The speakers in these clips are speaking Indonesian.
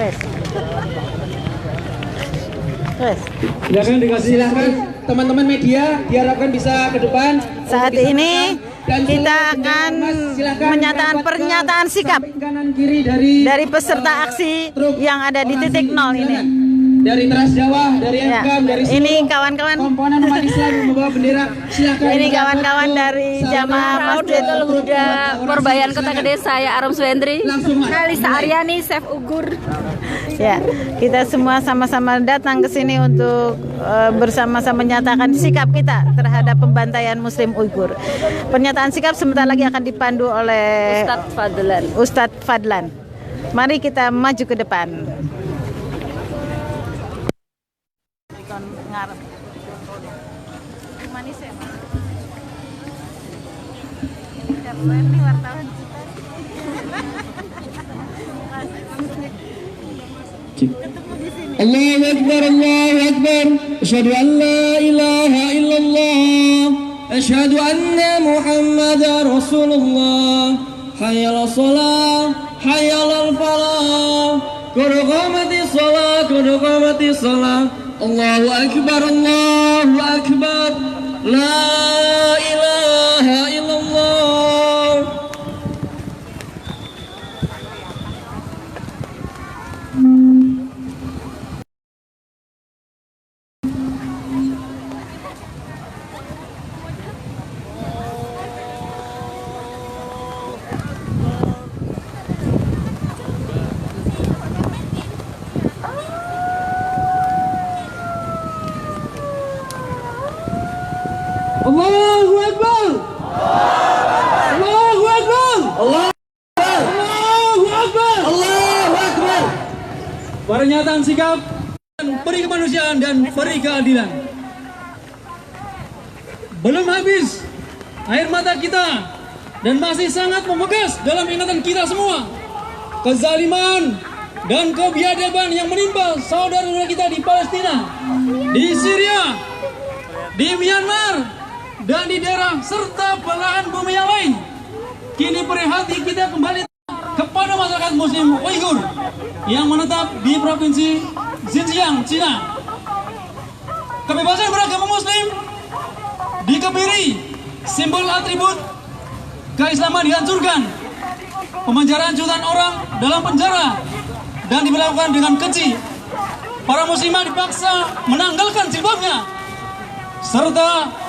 Wes. Wes. Silakan teman-teman media diharapkan bisa ke depan. Saat ini kita akan menyatakan pernyataan sikap dari peserta aksi yang ada di titik nol ini. Dari Trans Jawa, dari MKM, dari ini kawan-kawan komponen umat Islam yang membawa bendera. Silakan. Ini kawan-kawan dari jamaah Masjidil Huda Porbayan Kota Gede, saya Arum Swendri, Nalisa Aryani, Chef Ugur. Ya, kita semua sama-sama datang ke sini untuk bersama-sama menyatakan sikap kita terhadap pembantaian Muslim Uighur. Pernyataan sikap sebentar lagi akan dipandu oleh Ustadz Fadlan. Mari kita maju ke depan. Manis ya, Mas. Ini wartawan kita. Allahu Akbar, Allahu Akbar. Asyhadu an la ilaha illallah. Asyhadu anna Muhammadar Rasulullah. Hayya 'alas shalah, hayya 'alal falah. Qad qamatis shalah, qad qamatis shalah. Allahu Akbar, Allahu Akbar. La ilaha illallah. Allahu Akbar. Allahu Akbar. Allahu Akbar. Allahu Akbar. Pernyataan sikap peri kemanusiaan dan peri keadilan. Belum habis air mata kita dan masih sangat membekas dalam ingatan kita semua. Kezaliman dan kebiadaban yang menimpa saudara-saudara kita di Palestina, di Syria, di Myanmar, dan di daerah serta belahan bumi yang lain. Kini perih hati kita kembali kepada masyarakat Muslim Uighur yang menetap di provinsi Xinjiang, Cina. Kebebasan beragama Muslim dikebiri, simbol atribut keislaman dihancurkan, pemenjaraan jutaan orang dalam penjara dan diberlakukan dengan keji. Para muslimah dipaksa menanggalkan jilbabnya, serta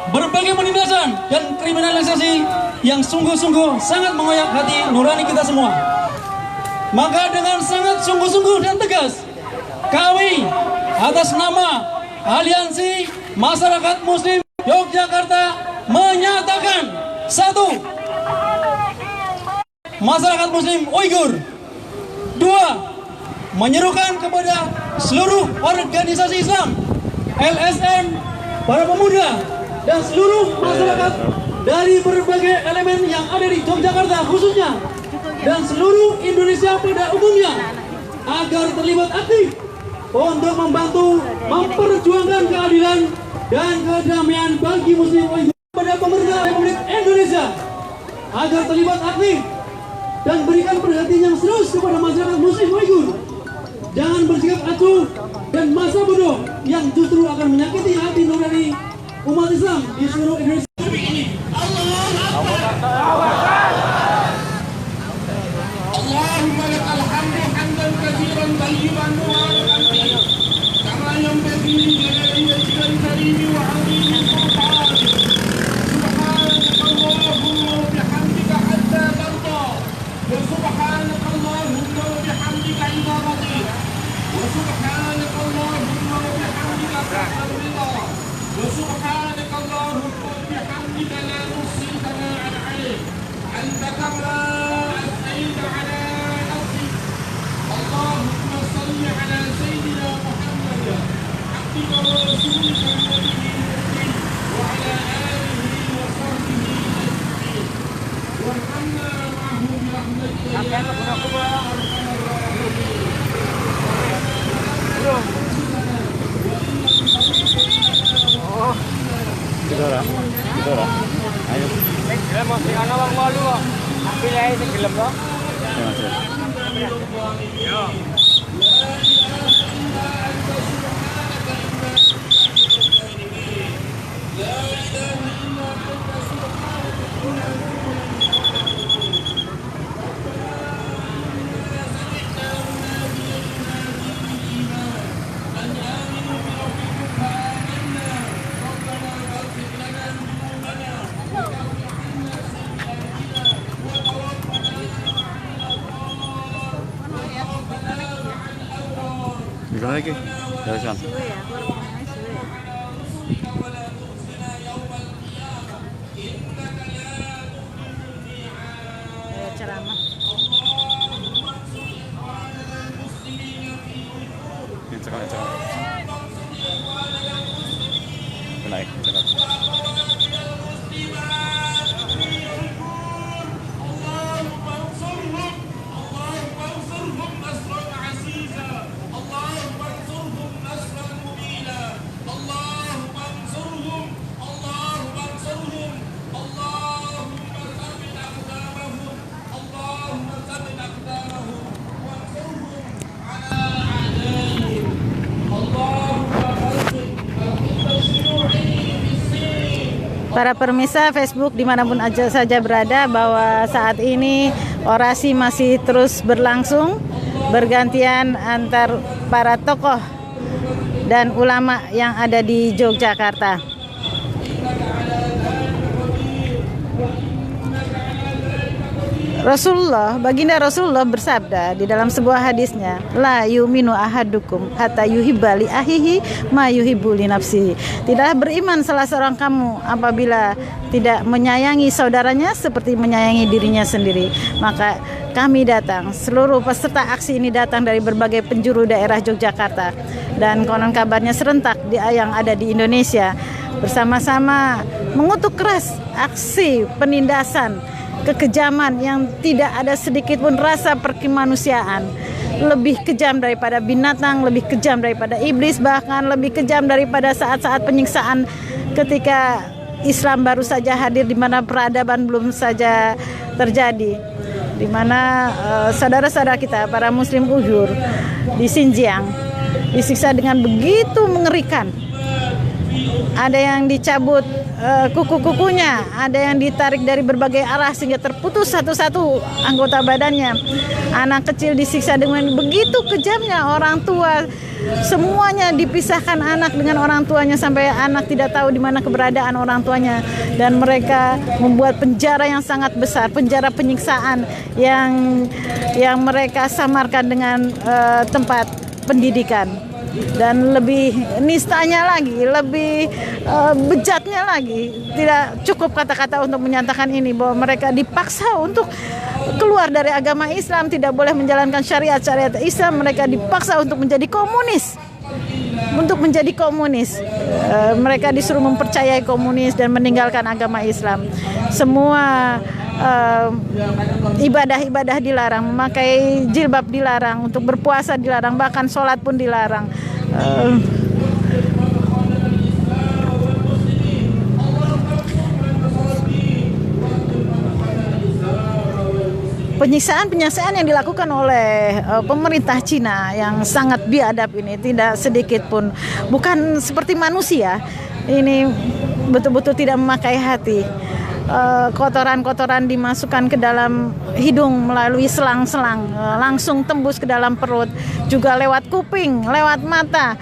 berbagai penindasan dan kriminalisasi yang sungguh-sungguh sangat mengoyak hati nurani kita semua. Maka dengan sangat sungguh-sungguh dan tegas, kami atas nama Aliansi Masyarakat Muslim Yogyakarta menyatakan: 1. Masyarakat Muslim Uighur. 2. Menyerukan kepada seluruh organisasi Islam, LSM, para pemuda, dan seluruh masyarakat dari berbagai elemen yang ada di Yogyakarta khususnya, dan seluruh Indonesia pada umumnya, agar terlibat aktif untuk membantu memperjuangkan keadilan dan kedamaian bagi Muslim Uighur. Pada pemerintah Republik Indonesia agar terlibat aktif dan berikan perhatian yang serius kepada masyarakat Muslim Uighur. Jangan bersikap acuh dan masa bodoh yang justru akan menyakiti hati nurani umat Islam di seluruh Indonesia. Allahumma lakal hamdu hamdan katsiran tayyiban mubarakan fihi kama yanbaghi li jalali wajhikal karim wa 'azimi sultanik. Subhanaka Allahumma wa bihamdika hatta tarda wa subhanaka Allahumma wa bihamdika idza radita wa subhanaka Allahumma wa bihamdika ba'da ridha wa subhanaka Allahumma wa bihamdika Gimana lagi? Dari sana. Ceramah. Ini ceramah. Naik, ceramah. Para pemirsa Facebook dimanapun aja saja berada, bahwa saat ini orasi masih terus berlangsung bergantian antar para tokoh dan ulama yang ada di Yogyakarta. Baginda Rasulullah bersabda di dalam sebuah hadisnya, la yu'minu ahadukum hatta yuhibba li ahihi ma yuhibbu li nafsihi. Tidaklah beriman salah seorang kamu apabila tidak menyayangi saudaranya seperti menyayangi dirinya sendiri. Maka kami datang, seluruh peserta aksi ini datang dari berbagai penjuru daerah Yogyakarta, dan konon kabarnya serentak yang ada di Indonesia, bersama-sama mengutuk keras aksi penindasan kekejaman yang tidak ada sedikit pun rasa perkemanusiaan, lebih kejam daripada binatang, lebih kejam daripada iblis, bahkan lebih kejam daripada saat-saat penyiksaan ketika Islam baru saja hadir, di mana peradaban belum saja terjadi, di mana saudara-saudara kita para Muslim Uyghur di Xinjiang disiksa dengan begitu mengerikan. Ada yang dicabut kuku-kukunya, ada yang ditarik dari berbagai arah sehingga terputus satu-satu anggota badannya. Anak kecil disiksa dengan begitu kejamnya. Orang tua semuanya dipisahkan, anak dengan orang tuanya, sampai anak tidak tahu di mana keberadaan orang tuanya. Dan mereka membuat penjara yang sangat besar, penjara penyiksaan yang mereka samarkan dengan tempat pendidikan. Dan lebih nistanya lagi, lebih bejatnya lagi, tidak cukup kata-kata untuk menyatakan ini, bahwa mereka dipaksa untuk keluar dari agama Islam, tidak boleh menjalankan syariat-syariat Islam. Mereka dipaksa untuk menjadi komunis. Mereka disuruh mempercayai komunis dan meninggalkan agama Islam. Semua ibadah-ibadah dilarang, memakai jilbab dilarang, untuk berpuasa dilarang, bahkan sholat pun dilarang. Penyiksaan yang dilakukan oleh pemerintah Cina yang sangat biadab ini tidak sedikit pun, bukan seperti manusia. Ini betul-betul tidak memakai hati. Kotoran-kotoran dimasukkan ke dalam hidung melalui selang-selang, langsung tembus ke dalam perut, juga lewat kuping, lewat mata.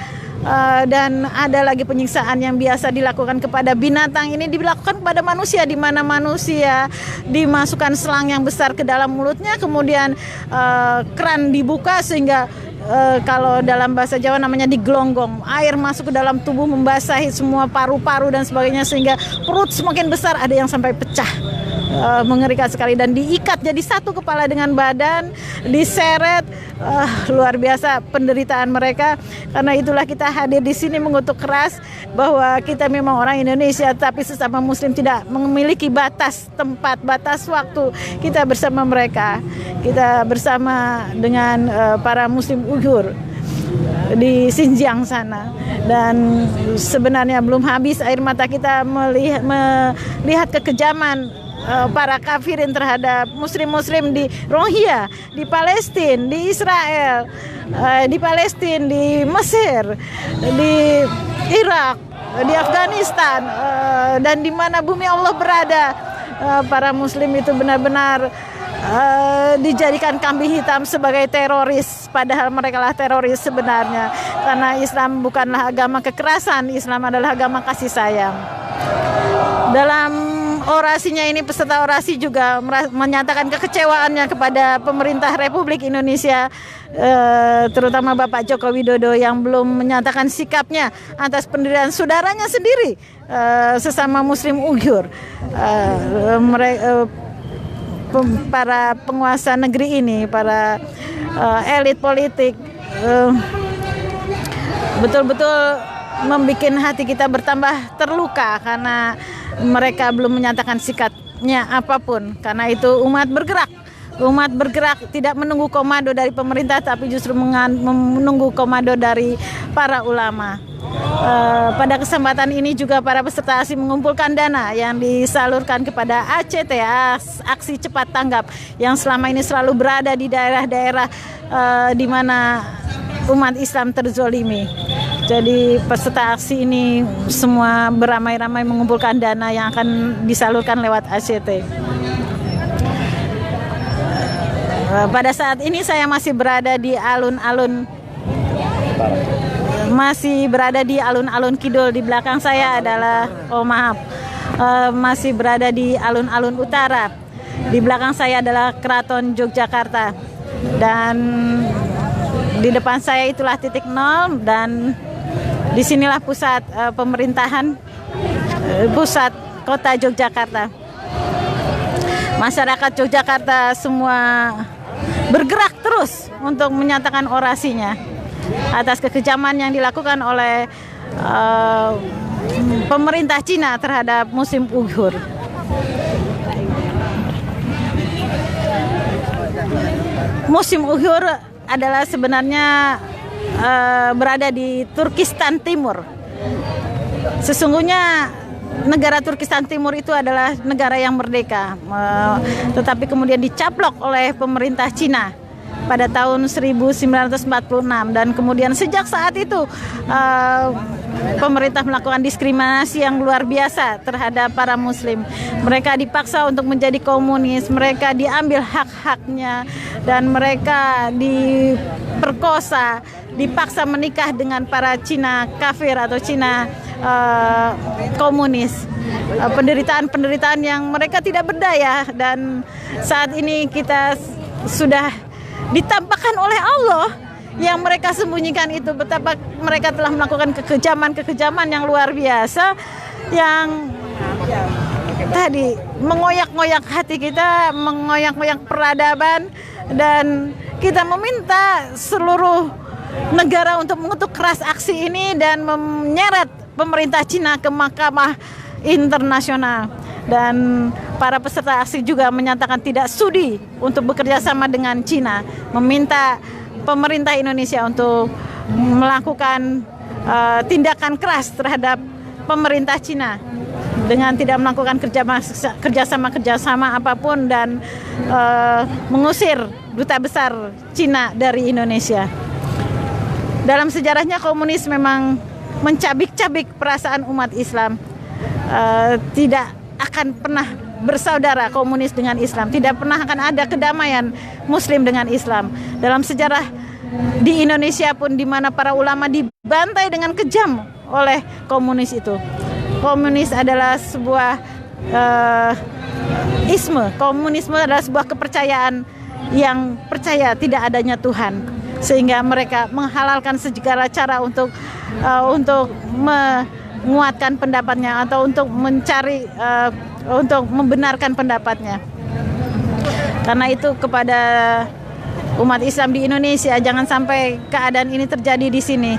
Dan ada lagi penyiksaan yang biasa dilakukan kepada binatang, ini dilakukan kepada manusia, di mana manusia dimasukkan selang yang besar ke dalam mulutnya, kemudian keran dibuka sehingga kalau dalam bahasa Jawa namanya digelonggong, air masuk ke dalam tubuh membasahi semua paru-paru dan sebagainya, sehingga perut semakin besar, ada yang sampai pecah. Mengerikan sekali, dan diikat jadi satu kepala dengan badan, diseret. Luar biasa penderitaan mereka. Karena itulah kita hadir di sini mengutuk keras bahwa kita memang orang Indonesia, tapi sesama Muslim tidak memiliki batas tempat, batas waktu. Kita bersama mereka, kita bersama dengan para Muslim Uyghur di Xinjiang sana. Dan sebenarnya belum habis air mata kita melihat kekejaman para kafirin terhadap muslim-muslim di Rohingya, di Palestina, di Israel, di Palestina, di Mesir, di Irak, di Afghanistan, dan di mana bumi Allah berada. Para muslim itu benar-benar dijadikan kambing hitam sebagai teroris, padahal mereka lah teroris sebenarnya, karena Islam bukanlah agama kekerasan, Islam adalah agama kasih sayang. Dalam orasinya ini, peserta orasi juga menyatakan kekecewaannya kepada pemerintah Republik Indonesia, terutama Bapak Joko Widodo yang belum menyatakan sikapnya atas pendirian saudaranya sendiri, sesama Muslim Uighur. Para penguasa negeri ini, para elit politik, betul-betul membuat hati kita bertambah terluka karena mereka belum menyatakan sikapnya apapun. Karena itu umat bergerak tidak menunggu komando dari pemerintah, tapi justru menunggu komando dari para ulama. Pada kesempatan ini juga para peserta aksi mengumpulkan dana yang disalurkan kepada ACT, Aksi Cepat Tanggap, yang selama ini selalu berada di daerah-daerah di mana umat Islam terzolimi. Jadi peserta aksi ini semua beramai-ramai mengumpulkan dana yang akan disalurkan lewat ACT. Pada saat ini saya masih berada di alun-alun kidul. Di belakang saya adalah masih berada di alun-alun utara. Di belakang saya adalah Keraton Yogyakarta, dan di depan saya itulah titik nol, dan disinilah pusat pemerintahan, pusat kota Yogyakarta. Masyarakat Yogyakarta semua bergerak terus untuk menyatakan orasinya atas kekejaman yang dilakukan oleh pemerintah Cina terhadap Muslim Uighur. Muslim Uighur adalah sebenarnya berada di Turkistan Timur. Sesungguhnya negara Turkistan Timur itu adalah negara yang merdeka, tetapi kemudian dicaplok oleh pemerintah Cina pada tahun 1946, dan kemudian sejak saat itu pemerintah melakukan diskriminasi yang luar biasa terhadap para muslim. Mereka dipaksa untuk menjadi komunis, mereka diambil hak-haknya, dan mereka diperkosa, dipaksa menikah dengan para Cina kafir atau Cina komunis. Penderitaan-penderitaan yang mereka tidak berdaya, dan saat ini kita sudah ditampakkan oleh Allah yang mereka sembunyikan itu, betapa mereka telah melakukan kekejaman yang luar biasa, yang tadi mengoyak-ngoyak hati kita, mengoyak-ngoyak peradaban, dan kita meminta seluruh negara untuk mengutuk keras aksi ini dan menyeret pemerintah Cina ke mahkamah internasional. Dan para peserta aksi juga menyatakan tidak sudi untuk bekerja sama dengan Cina, meminta pemerintah Indonesia untuk melakukan tindakan keras terhadap pemerintah Cina dengan tidak melakukan kerjasama apapun, dan mengusir duta besar Cina dari Indonesia. Dalam sejarahnya komunis memang mencabik-cabik perasaan umat Islam. Tidak akan pernah bersaudara komunis dengan Islam, tidak pernah akan ada kedamaian Muslim dengan Islam. Dalam sejarah di Indonesia pun, di mana para ulama dibantai dengan kejam oleh komunis itu. Komunis adalah sebuah komunisme adalah sebuah kepercayaan yang percaya tidak adanya Tuhan, sehingga mereka menghalalkan segala cara untuk menguatkan pendapatnya atau untuk mencari untuk membenarkan pendapatnya. Karena itu kepada umat Islam di Indonesia, jangan sampai keadaan ini terjadi di sini.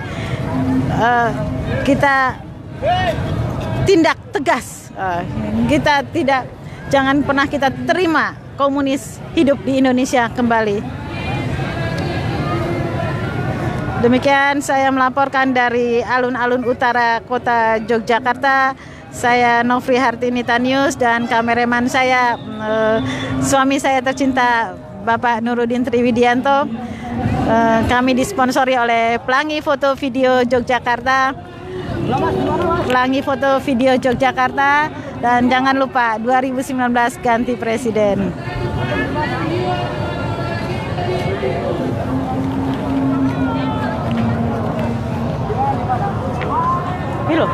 Kita tindak tegas. Jangan pernah kita terima komunis hidup di Indonesia kembali. Demikian saya melaporkan dari alun-alun utara kota Yogyakarta. Saya Novri Hartini Tanius dan kameraman saya suami saya tercinta Bapak Nurudin Triwidianto. Kami disponsori oleh Pelangi Foto Video Yogyakarta. Pelangi Foto Video Yogyakarta, dan jangan lupa 2019 ganti presiden.